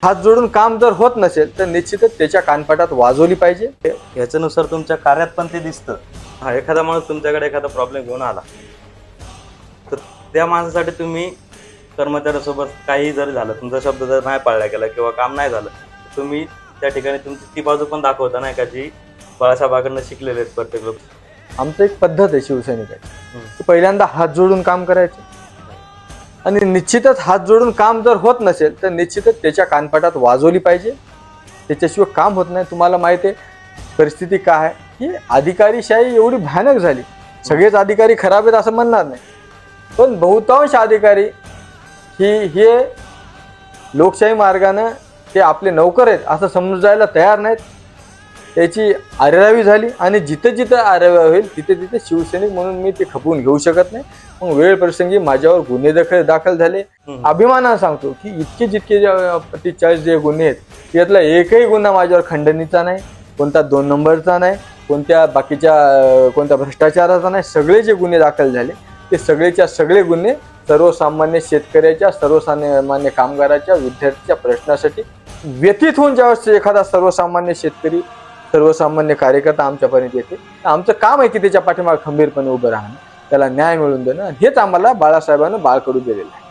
हात जोडून काम जर होत नसेल तर निश्चितच त्याच्या कानपटात वाजवली पाहिजे. याच्यानुसार तुमच्या कार्यात पण ते दिसतं. हा एखादा माणूस तुमच्याकडे एखादा प्रॉब्लेम घेऊन आला तर त्या माणसासाठी तुम्ही कर्मचाऱ्यासोबत काही जरी झालं, तुमचा शब्द जर नाही पाळला गेला किंवा काम नाही झालं तर तुम्ही त्या ठिकाणी तुमची ती बाजू पण दाखवता नाही का, जी बाळासाहेबांकडनं शिकलेले आहेत प्रत्येक लोक. आमचं एक पद्धत आहे शिवसैनिकाची, पहिल्यांदा हात जोडून काम करायचे आणि निश्चितच हात जोडून काम जर होत नसेल तर निश्चितच त्याच्या कानपटात वाजवली पाहिजे. त्याच्याशिवाय काम होत नाही. तुम्हाला माहिती आहे परिस्थिती काय आहे की अधिकारीशाही एवढी भयानक झाली. सगळेच अधिकारी खराब आहेत असं म्हणणार नाही, पण बहुतांश अधिकारी हे लोकशाही मार्गानं ते आपले नौकर आहेत असं समजायला तयार नाहीत. त्याची आरेरावी झाली आणि जिथे जिथे आरेरावी होईल तिथे तिथे शिवसैनिक म्हणून मी ते खपवून घेऊ शकत नाही. मग वेळ प्रसंगी माझ्यावर गुन्हे दाखल झाले. अभिमानानं सांगतो की इतके जितके 45 जे गुन्हे आहेत त्यातला एकही गुन्हा माझ्यावर खंडणीचा नाही, कोणता 2 नंबरचा नाही, कोणत्या बाकीच्या कोणत्या भ्रष्टाचाराचा नाही. सगळे जे गुन्हे दाखल झाले ते सगळेच्या सगळे गुन्हे सर्वसामान्य शेतकऱ्याच्या, सर्वसामान्य कामगाराच्या, विद्यार्थ्याच्या प्रश्नासाठी व्यथित होऊन ज्यावेळेस एखादा सर्वसामान्य शेतकरी, सर्वसामान्य कार्यकर्ता आमच्यापर्यंत येते तर आमचं काम आहे की त्याच्या पाठीमागे खंबीरपणे उभं राहणं, त्याला न्याय मिळवून देणं. हेच आम्हाला बाळासाहेबांना बाळकडू दिलेलं आहे.